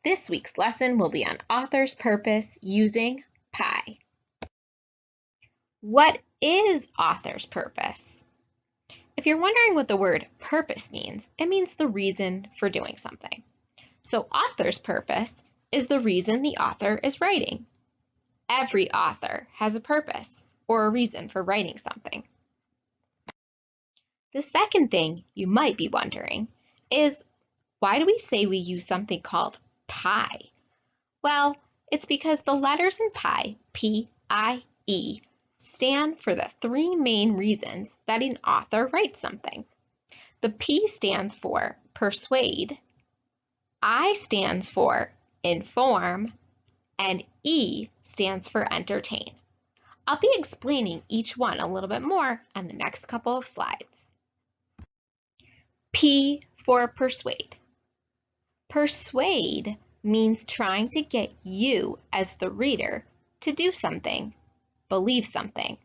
This week's lesson will be on author's purpose using PIE. What is author's purpose? If you're wondering what the word purpose means, it means the reason for doing something. So author's purpose is the reason the author is writing. Every author has a purpose or a reason for writing something. The second thing you might be wondering is, why do we say we use something called PIE? Well, it's because the letters in PIE, P-I-E, stand for the three main reasons that an author writes something. The P stands for persuade, I stands for inform, and E stands for entertain. I'll be explaining each one a little bit more on the next couple of slides. P for persuade. Persuade means trying to get you as the reader to do something, believe something,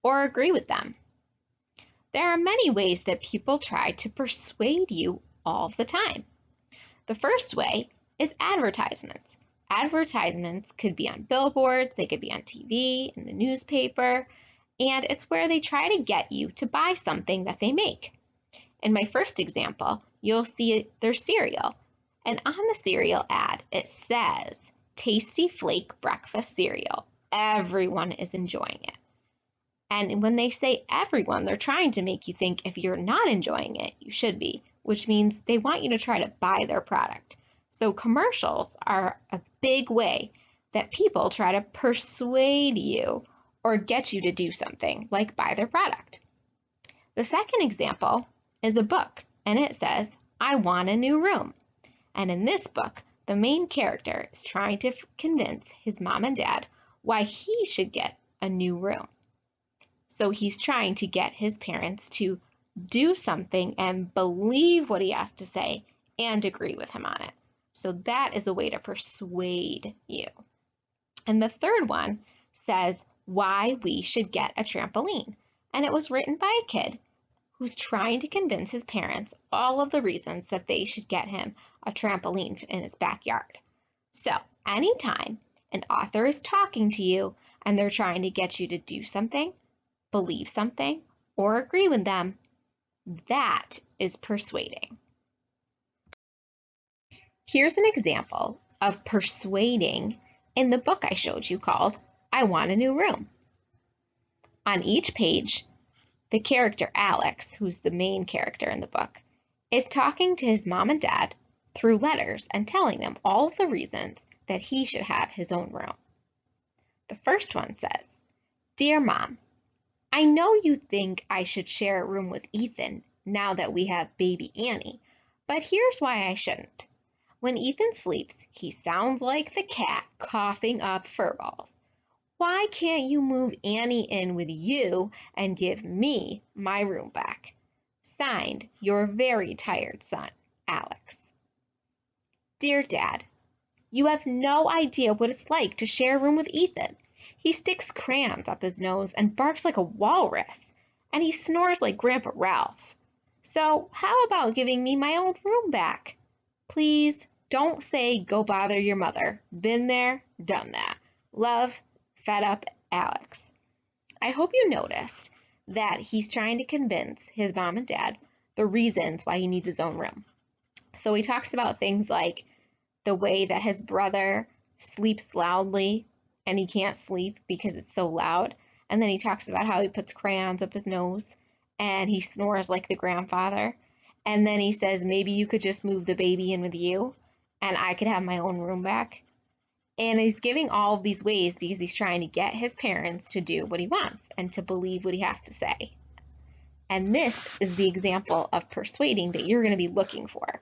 or agree with them. There are many ways that people try to persuade you all the time. The first way is advertisements. Advertisements could be on billboards, they could be on TV, in the newspaper, and it's where they try to get you to buy something that they make. In my first example, you'll see their cereal, and on the cereal ad, it says, Tasty Flake Breakfast Cereal. Everyone is enjoying it. And when they say everyone, they're trying to make you think if you're not enjoying it, you should be, which means they want you to try to buy their product. So commercials are a big way that people try to persuade you or get you to do something, like buy their product. The second example is a book, and it says, I want a new room. And in this book, the main character is trying to convince his mom and dad why he should get a new room. So he's trying to get his parents to do something and believe what he has to say and agree with him on it. So that is a way to persuade you. And the third one says why we should get a trampoline. And it was written by a kid who's trying to convince his parents all of the reasons that they should get him a trampoline in his backyard. So anytime an author is talking to you and they're trying to get you to do something, believe something, or agree with them, that is persuading. Here's an example of persuading in the book I showed you called I Want a New Room. On each page, the character Alex, who's the main character in the book, is talking to his mom and dad through letters and telling them all of the reasons that he should have his own room. The first one says, Dear Mom, I know you think I should share a room with Ethan now that we have baby Annie, but here's why I shouldn't. When Ethan sleeps, he sounds like the cat coughing up fur balls. Why can't you move Annie in with you and give me my room back? Signed, your very tired son, Alex. Dear Dad, you have no idea what it's like to share a room with Ethan. He sticks crayons up his nose and barks like a walrus, and he snores like Grandpa Ralph. So how about giving me my own room back? Please don't say go bother your mother. Been there, done that. Love, Fed Up, Alex. I hope you noticed that he's trying to convince his mom and dad the reasons why he needs his own room. So he talks about things like the way that his brother sleeps loudly and he can't sleep because it's so loud. And then he talks about how he puts crayons up his nose and he snores like the grandfather. And then he says, maybe you could just move the baby in with you and I could have my own room back. And he's giving all of these ways because he's trying to get his parents to do what he wants and to believe what he has to say. And this is the example of persuading that you're going to be looking for.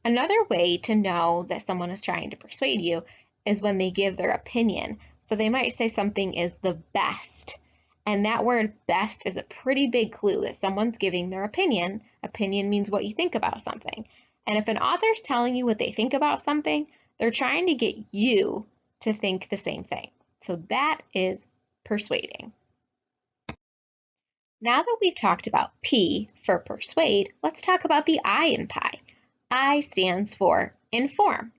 Another way to know that someone is trying to persuade you is when they give their opinion. So they might say something is the best. And that word best is a pretty big clue that someone's giving their opinion. Opinion means what you think about something. And if an author's telling you what they think about something, they're trying to get you to think the same thing. So that is persuading. Now that we've talked about P for persuade, let's talk about the I in PIE. I stands for inform.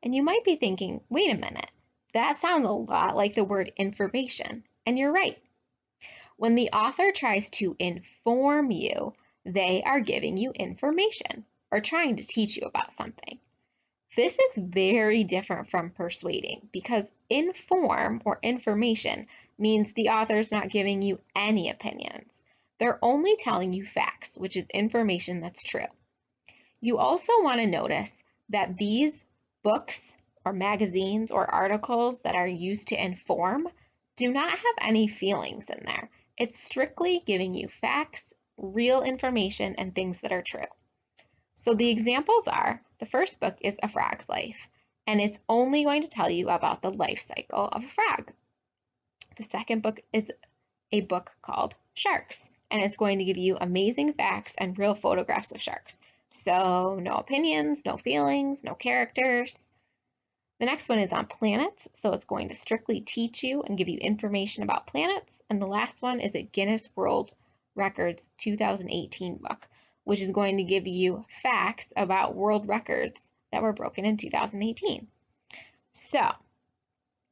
And you might be thinking, wait a minute, that sounds a lot like the word information. And you're right. When the author tries to inform you, they are giving you information or trying to teach you about something. This is very different from persuading because inform or information means the author's not giving you any opinions. They're only telling you facts, which is information that's true. You also want to notice that these books or magazines or articles that are used to inform do not have any feelings in there. It's strictly giving you facts, real information, and things that are true. So the examples are, the first book is A Frog's Life, and it's only going to tell you about the life cycle of a frog. The second book is a book called Sharks, and it's going to give you amazing facts and real photographs of sharks. So no opinions, no feelings, no characters. The next one is on planets, so it's going to strictly teach you and give you information about planets. And the last one is a Guinness World Records 2018 book, which is going to give you facts about world records that were broken in 2018. So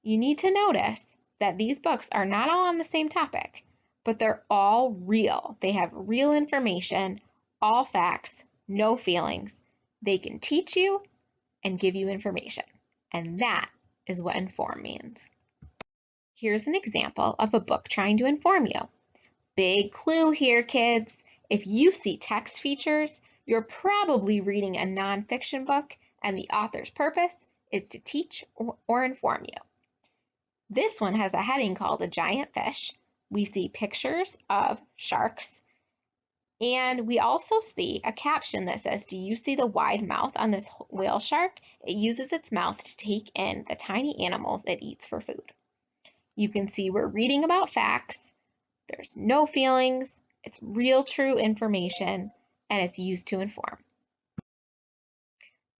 you need to notice that these books are not all on the same topic, but they're all real. They have real information, all facts, no feelings. They can teach you and give you information. And that is what inform means. Here's an example of a book trying to inform you. Big clue here, kids. If you see text features, you're probably reading a nonfiction book and the author's purpose is to teach or inform you. This one has a heading called A Giant Fish. We see pictures of sharks, and we also see a caption that says, do you see the wide mouth on this whale shark? It uses its mouth to take in the tiny animals it eats for food. You can see we're reading about facts. There's no feelings. It's real, true information, and it's used to inform.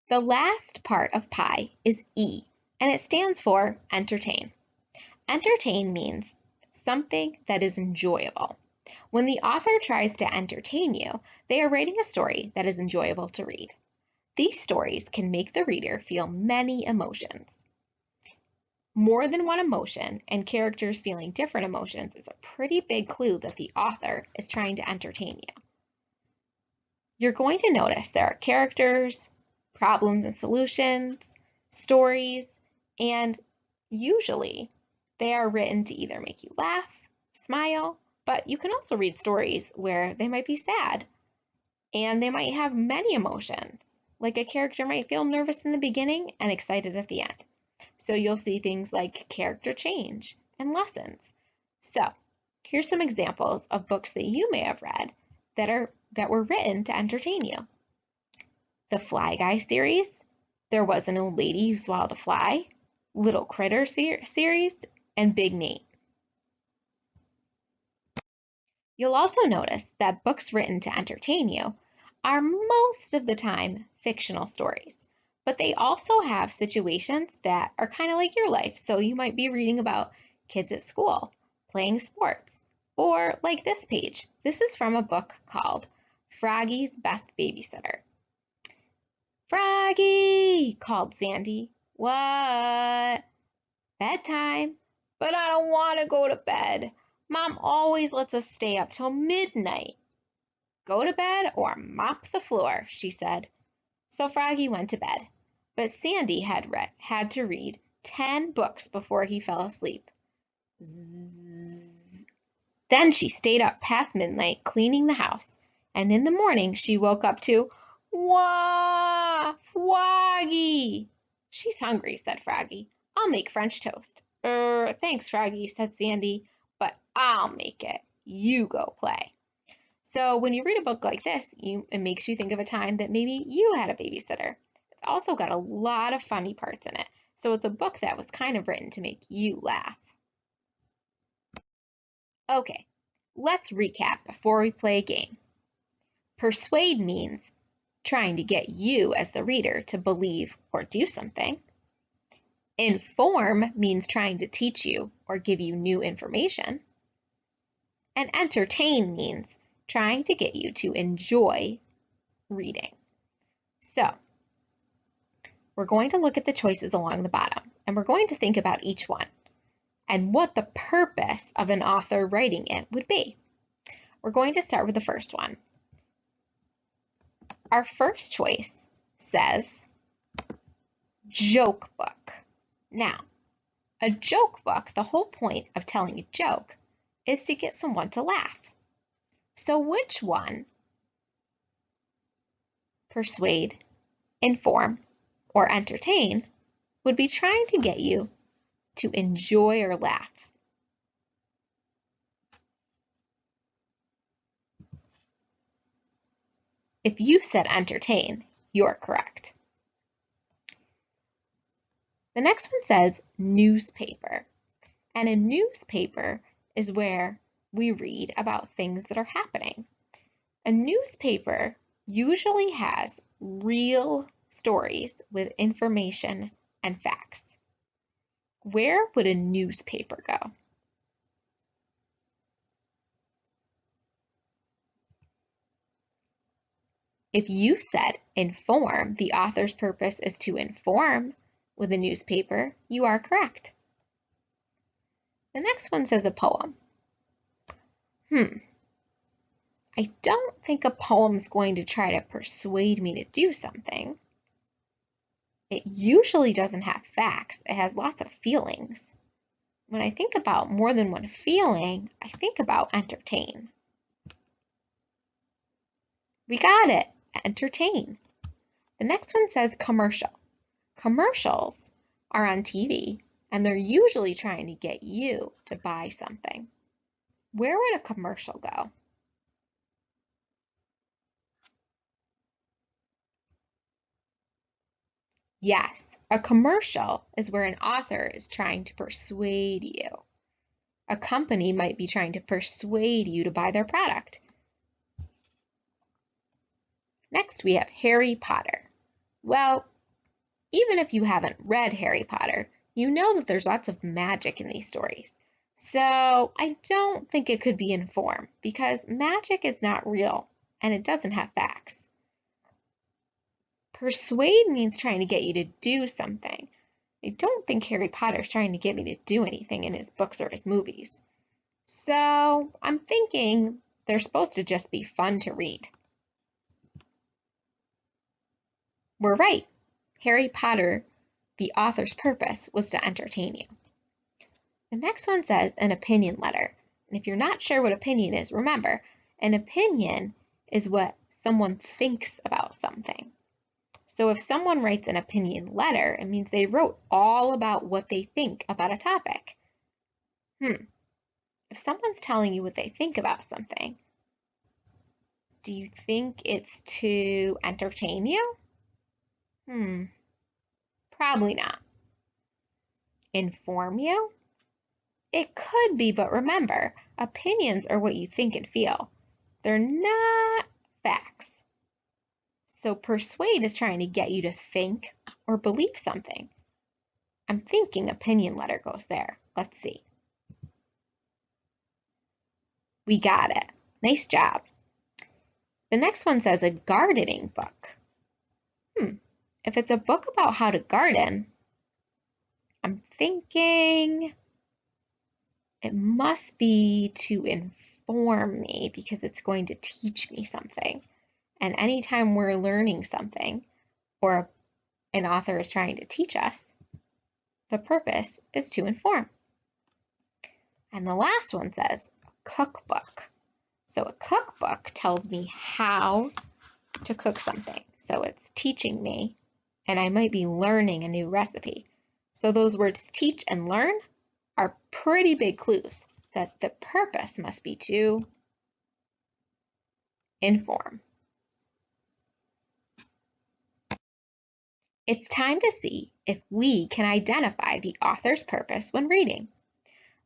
The last part of PIE is E, and it stands for entertain. Entertain means something that is enjoyable. When the author tries to entertain you, they are writing a story that is enjoyable to read. These stories can make the reader feel many emotions. More than one emotion and characters feeling different emotions is a pretty big clue that the author is trying to entertain you. You're going to notice there are characters, problems and solutions, stories, and usually they are written to either make you laugh, smile, but you can also read stories where they might be sad and they might have many emotions. Like a character might feel nervous in the beginning and excited at the end. So you'll see things like character change and lessons. So here's some examples of books that you may have read that were written to entertain you. The Fly Guy series, There Was an Old Lady Who Swallowed a Fly, Little Critter series, and Big Nate. You'll also notice that books written to entertain you are most of the time fictional stories, but they also have situations that are kind of like your life. So you might be reading about kids at school, playing sports, or like this page. This is from a book called Froggy's Best Babysitter. Froggy, called Sandy. What? Bedtime. But I don't want to go to bed. Mom always lets us stay up till midnight. Go to bed or mop the floor, she said. So Froggy went to bed, but Sandy had to read 10 books before he fell asleep. Then she stayed up past midnight cleaning the house, and in the morning she woke up to, "Wah, Froggy!" "She's hungry," said Froggy. "I'll make French toast." Thanks, Froggy," said Sandy, "but I'll make it. You go play." So when you read a book like this, it makes you think of a time that maybe you had a babysitter. It's also got a lot of funny parts in it. So it's a book that was kind of written to make you laugh. Okay, let's recap before we play a game. Persuade means trying to get you as the reader to believe or do something. Inform means trying to teach you or give you new information. And entertain means trying to get you to enjoy reading. So, we're going to look at the choices along the bottom, and we're going to think about each one and what the purpose of an author writing it would be. We're going to start with the first one. Our first choice says joke book. Now, a joke book, the whole point of telling a joke is to get someone to laugh. So which one, persuade, inform, or entertain, would be trying to get you to enjoy or laugh? If you said entertain, you're correct. The next one says newspaper. And a newspaper is where we read about things that are happening. A newspaper usually has real stories with information and facts. Where would a newspaper go? If you said inform, the author's purpose is to inform with a newspaper, you are correct. The next one says a poem. I don't think a poem's going to try to persuade me to do something. It usually doesn't have facts. It has lots of feelings. When I think about more than one feeling, I think about entertain. We got it, entertain. The next one says commercial. Commercials are on TV, and they're usually trying to get you to buy something. Where would a commercial go? Yes, a commercial is where an author is trying to persuade you. A company might be trying to persuade you to buy their product. Next, we have Harry Potter. Well, even if you haven't read Harry Potter, you know that there's lots of magic in these stories. So I don't think it could be informed because magic is not real and it doesn't have facts. Persuade means trying to get you to do something. I don't think Harry Potter's trying to get me to do anything in his books or his movies. So I'm thinking they're supposed to just be fun to read. We're right. Harry Potter, the author's purpose was to entertain you. The next one says an opinion letter. And if you're not sure what opinion is, remember, an opinion is what someone thinks about something. So if someone writes an opinion letter, it means they wrote all about what they think about a topic. If someone's telling you what they think about something, do you think it's to entertain you? Probably not. Inform you? It could be, but remember, opinions are what you think and feel. They're not facts. So persuade is trying to get you to think or believe something. I'm thinking opinion letter goes there. Let's see. We got it. Nice job. The next one says a gardening book. If it's a book about how to garden, I'm thinking it must be to inform me because it's going to teach me something. And anytime we're learning something or an author is trying to teach us, the purpose is to inform. And the last one says cookbook. So a cookbook tells me how to cook something. So it's teaching me, and I might be learning a new recipe. So those words teach and learn are pretty big clues that the purpose must be to inform. It's time to see if we can identify the author's purpose when reading.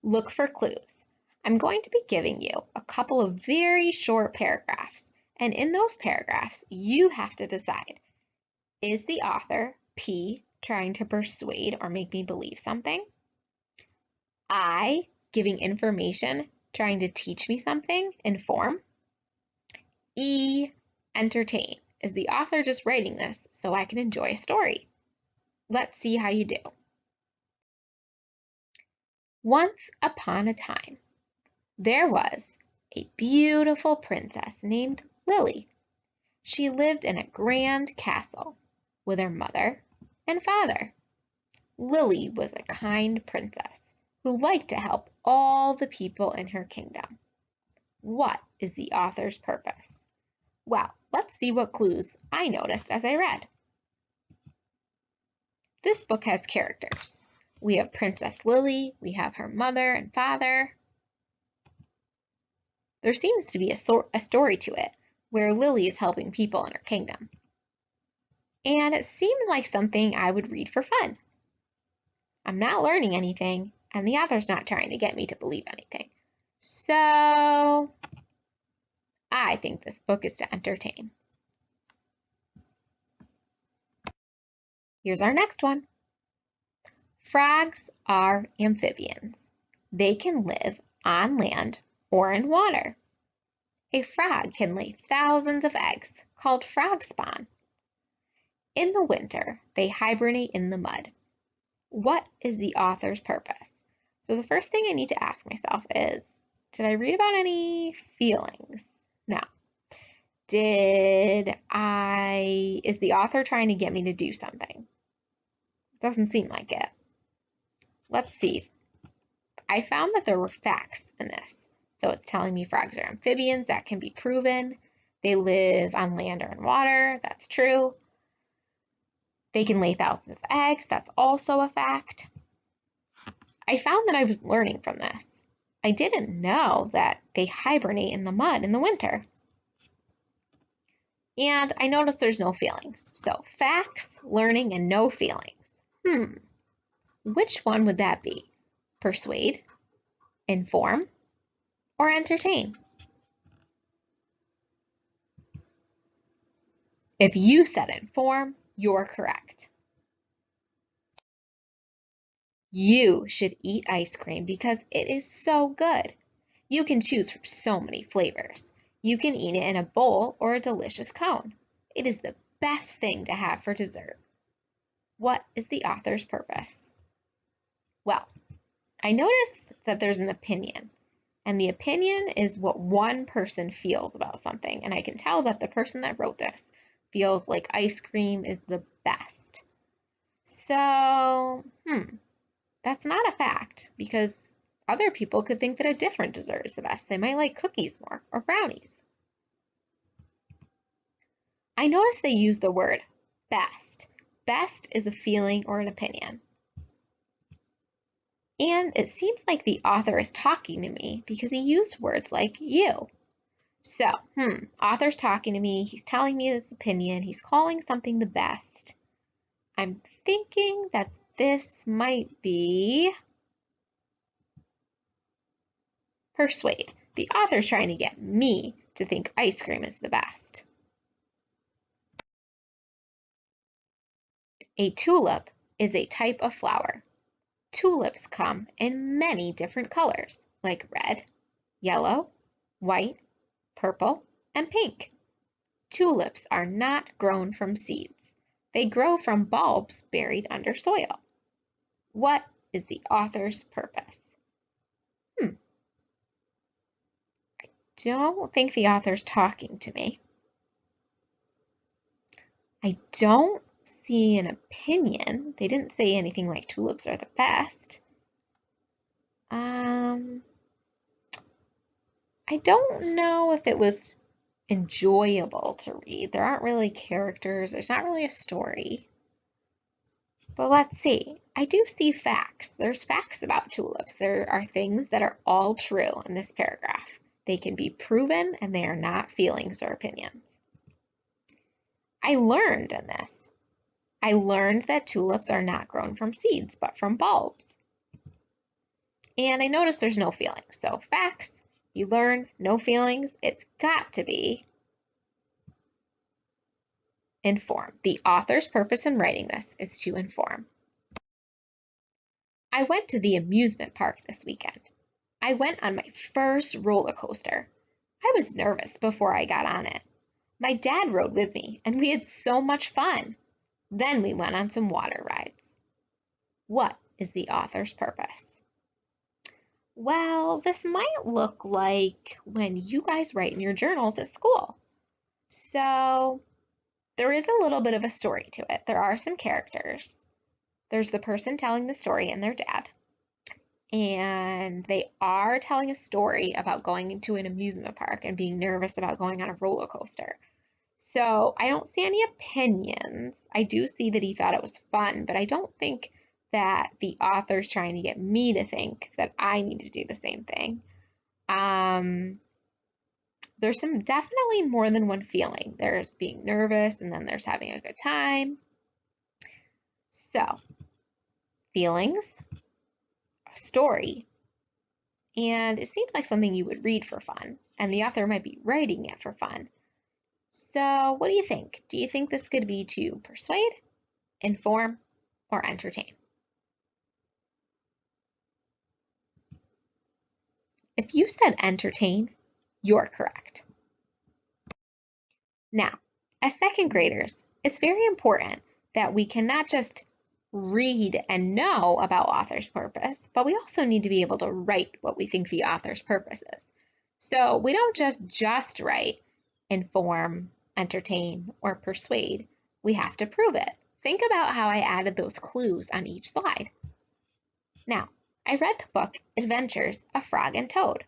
Look for clues. I'm going to be giving you a couple of very short paragraphs, and in those paragraphs, you have to decide, is the author, P, trying to persuade or make me believe something? I, giving information, trying to teach me something, inform? E, entertain. Is the author just writing this so I can enjoy a story? Let's see how you do. Once upon a time, there was a beautiful princess named Lily. She lived in a grand castle with her mother and father. Lily was a kind princess who liked to help all the people in her kingdom. What is the author's purpose? Well, let's see what clues I noticed as I read. This book has characters. We have Princess Lily, we have her mother and father. There seems to be a story to it where Lily is helping people in her kingdom. And it seems like something I would read for fun. I'm not learning anything, and the author's not trying to get me to believe anything. So I think this book is to entertain. Here's our next one. Frogs are amphibians. They can live on land or in water. A frog can lay thousands of eggs, called frog spawn. In the winter, they hibernate in the mud. What is the author's purpose? So the first thing I need to ask myself is, did I read about any feelings? No. Is the author trying to get me to do something? Doesn't seem like it. Let's see. I found that there were facts in this. So it's telling me frogs are amphibians. That can be proven. They live on land or in water. That's true. They can lay thousands of eggs. That's also a fact. I found that I was learning from this. I didn't know that they hibernate in the mud in the winter. And I noticed there's no feelings. So facts, learning, and no feelings. Which one would that be? Persuade, inform, or entertain? If you said inform, you're correct. You should eat ice cream because it is so good. You can choose from so many flavors. You can eat it in a bowl or a delicious cone. It is the best thing to have for dessert. What is the author's purpose? Well, I notice that there's an opinion, and the opinion is what one person feels about something, and I can tell that the person that wrote this feels like ice cream is the best. So, that's not a fact because other people could think that a different dessert is the best. They might like cookies more or brownies. I noticed they use the word best. Best is a feeling or an opinion. And it seems like the author is talking to me because he used words like you. So, author's talking to me, he's telling me his opinion, he's calling something the best. I'm thinking that this might be persuade. The author's trying to get me to think ice cream is the best. A tulip is a type of flower. Tulips come in many different colors, like red, yellow, white, purple, and pink. Tulips are not grown from seeds. They grow from bulbs buried under soil. What is the author's purpose? I don't think the author's talking to me. I don't see an opinion. They didn't say anything like tulips are the best. I don't know if it was enjoyable to read. There aren't really characters. There's not really a story. But let's see. I do see facts. There's facts about tulips. There are things that are all true in this paragraph. They can be proven and they are not feelings or opinions. I learned in this. I learned that tulips are not grown from seeds, but from bulbs. And I noticed there's no feelings. So facts, you learn, no feelings, it's got to be inform. The author's purpose in writing this is to inform. I went to the amusement park this weekend. I went on my first roller coaster. I was nervous before I got on it. My dad rode with me and we had so much fun. Then we went on some water rides. What is the author's purpose? Well, this might look like when you guys write in your journals at school. So there is a little bit of a story to it. There are some characters. There's the person telling the story and their dad. And they are telling a story about going into an amusement park and being nervous about going on a roller coaster. So I don't see any opinions. I do see that he thought it was fun, but I don't think that the author's trying to get me to think that I need to do the same thing. There's some definitely more than one feeling. There's being nervous and then there's having a good time. So, feelings, a story, and it seems like something you would read for fun, and the author might be writing it for fun. So, what do you think? Do you think this could be to persuade, inform, or entertain? If you said entertain, you're correct. Now, as second graders, it's very important that we can not just read and know about author's purpose, but we also need to be able to write what we think the author's purpose is. So we don't just write inform, entertain, or persuade. We have to prove it. Think about how I added those clues on each slide. Now, I read the book Adventures of Frog and Toad,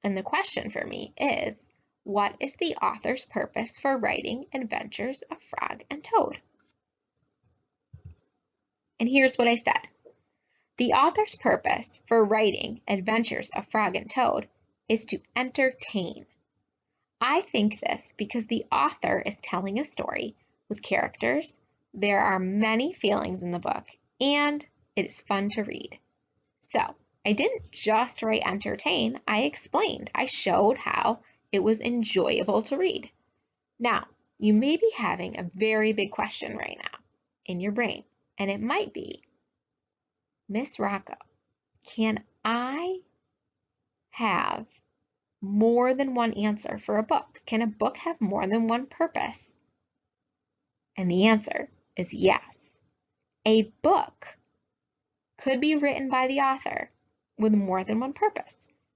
and the question for me is, what is the author's purpose for writing Adventures of Frog and Toad? And here's what I said. The author's purpose for writing Adventures of Frog and Toad is to entertain. I think this because the author is telling a story with characters, there are many feelings in the book, and it is fun to read. So, I didn't just write entertain, I explained. I showed how it was enjoyable to read. Now, you may be having a very big question right now in your brain, and it might be, Miss Rocco, can I have more than one answer for a book? Can a book have more than one purpose? And the answer is yes. A book could be written by the author with more than one purpose.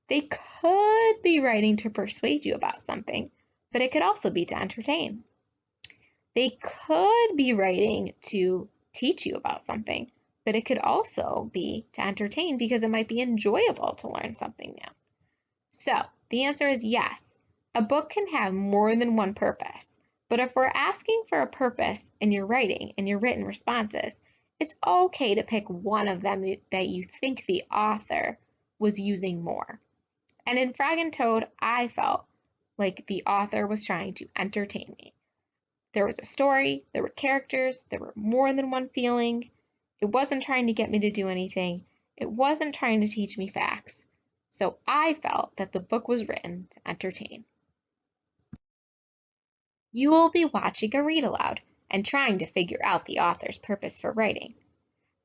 They could be writing to persuade you about something, but it could also be to entertain. They could be writing to teach you about something, but it could also be to entertain because it might be enjoyable to learn something new. So the answer is yes. A book can have more than one purpose, but if we're asking for a purpose in your writing and your written responses, it's okay to pick one of them that you think the author was using more. And in Frog and Toad, I felt like the author was trying to entertain me. There was a story, there were characters, there were more than one feeling. It wasn't trying to get me to do anything. It wasn't trying to teach me facts. So I felt that the book was written to entertain. You will be watching a read aloud and trying to figure out the author's purpose for writing.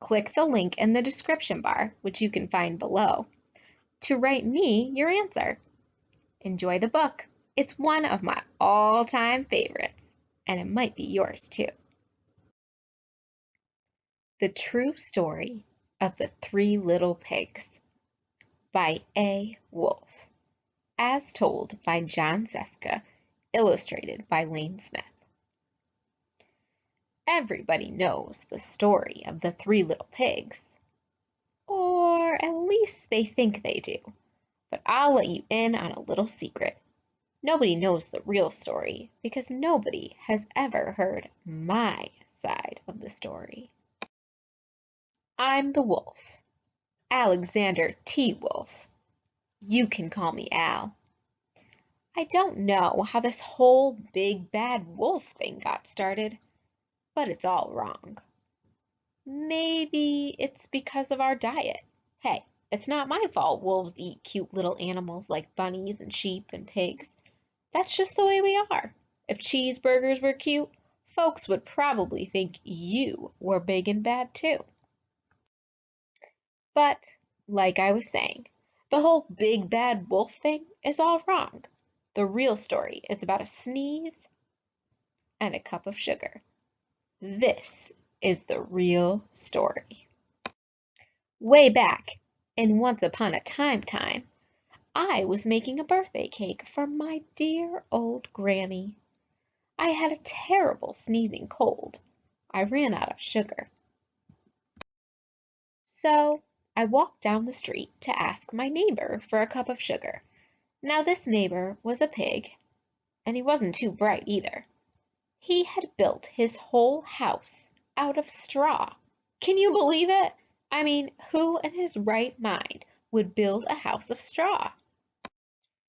Click the link in the description bar, which you can find below, to write me your answer. Enjoy the book. It's one of my all-time favorites, and it might be yours too. The True Story of the Three Little Pigs by A. Wolfe, as told by John Seska, illustrated by Lane Smith. Everybody knows the story of the Three Little Pigs, or at least they think they do, but I'll let you in on a little secret. Nobody knows the real story because nobody has ever heard my side of the story. I'm the wolf, Alexander T. Wolfe. You can call me Al. I don't know how this whole big bad wolf thing got started, but it's all wrong. Maybe it's because of our diet. Hey, it's not my fault wolves eat cute little animals like bunnies and sheep and pigs. That's just the way we are. If cheeseburgers were cute, folks would probably think you were big and bad too. But, like I was saying, the whole big bad wolf thing is all wrong. The real story is about a sneeze and a cup of sugar. This is the real story. Way back in Once Upon a Time, I was making a birthday cake for my dear old granny. I had a terrible sneezing cold. I ran out of sugar. So I walked down the street to ask my neighbor for a cup of sugar. Now this neighbor was a pig, and he wasn't too bright either. He had built his whole house out of straw. Can you believe it? I mean, who in his right mind would build a house of straw?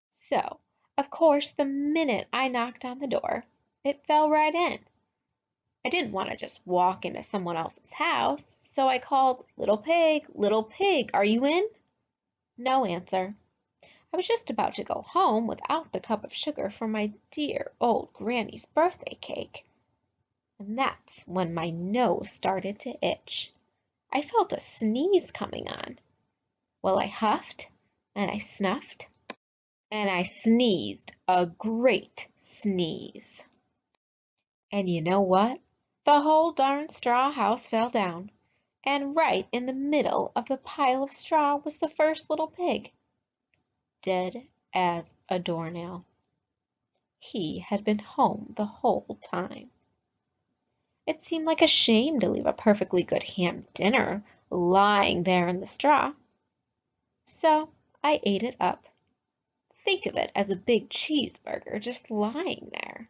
So, of course, the minute I knocked on the door, it fell right in. I didn't want to just walk into someone else's house, so I called, Little pig, are you in? No answer. I was just about to go home without the cup of sugar for my dear old granny's birthday cake. And that's when my nose started to itch. I felt a sneeze coming on. Well, I huffed and I snuffed and I sneezed a great sneeze. And you know what? The whole darn straw house fell down, and right in the middle of the pile of straw was the first little pig, dead as a doornail. He had been home the whole time. It seemed like a shame to leave a perfectly good ham dinner lying there in the straw. So I ate it up. Think of it as a big cheeseburger just lying there.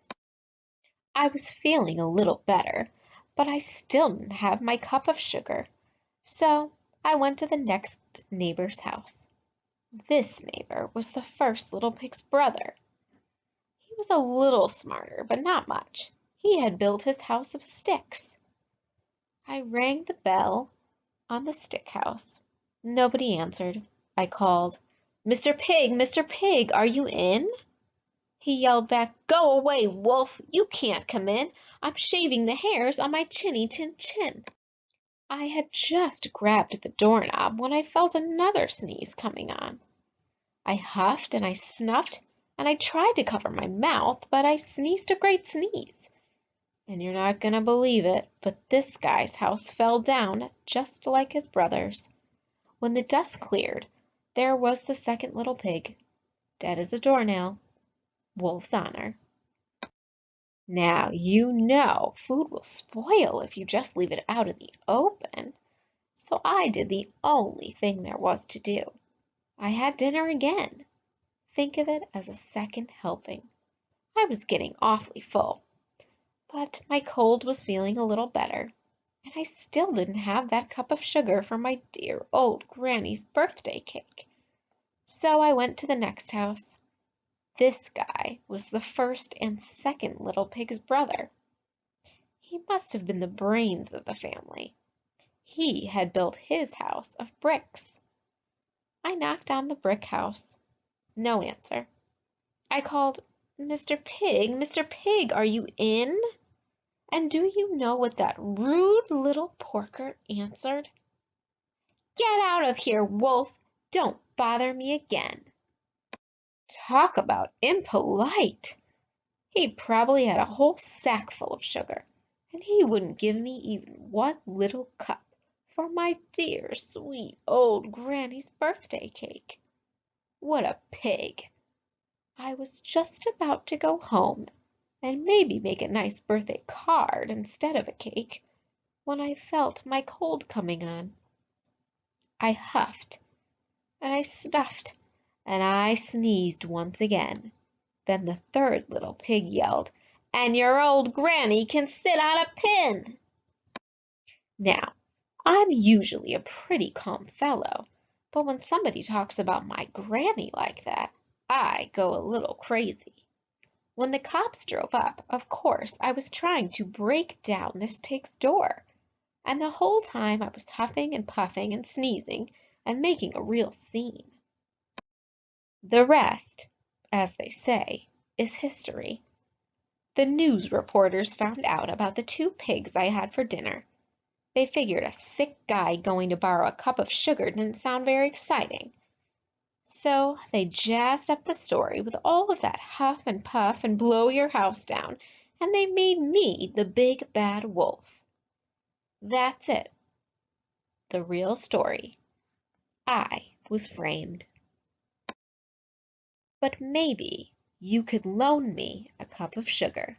I was feeling a little better, but I still didn't have my cup of sugar, so I went to the next neighbor's house. This neighbor was the first little pig's brother. He was a little smarter, but not much. He had built his house of sticks. I rang the bell on the stick house. Nobody answered. I called, Mr. Pig, are you in? He yelled back, Go away, wolf! You can't come in. I'm shaving the hairs on my chinny chin chin. I had just grabbed the doorknob when I felt another sneeze coming on. I huffed and I snuffed and I tried to cover my mouth, but I sneezed a great sneeze. And you're not gonna believe it, but this guy's house fell down just like his brother's. When the dust cleared, there was the second little pig, dead as a doornail. Wolf's honor. Now, you know food will spoil if you just leave it out in the open, so I did the only thing there was to do. I had dinner again. Think of it as a second helping. I was getting awfully full, but my cold was feeling a little better, and I still didn't have that cup of sugar for my dear old granny's birthday cake. So I went to the next house. This guy was the first and second little pig's brother. He must have been the brains of the family. He had built his house of bricks. I knocked on the brick house. No answer. I called, Mr. Pig, are you in? And do you know what that rude little porker answered? Get out of here, wolf! Don't bother me again. Talk about impolite! He probably had a whole sack full of sugar, and he wouldn't give me even one little cup for my dear, sweet old granny's birthday cake. What a pig! I was just about to go home and maybe make a nice birthday card instead of a cake when I felt my cold coming on. I huffed and I snuffed and I sneezed once again. Then the third little pig yelled, And your old granny can sit on a pin! Now, I'm usually a pretty calm fellow, but when somebody talks about my granny like that, I go a little crazy. When the cops drove up, of course, I was trying to break down this pig's door, and the whole time I was huffing and puffing and sneezing and making a real scene. The rest, as they say, is history. The news reporters found out about the two pigs I had for dinner. They figured a sick guy going to borrow a cup of sugar didn't sound very exciting. So they jazzed up the story with all of that huff and puff and blow your house down and they made me the big bad wolf. That's it. The real story. I was framed. But maybe you could loan me a cup of sugar.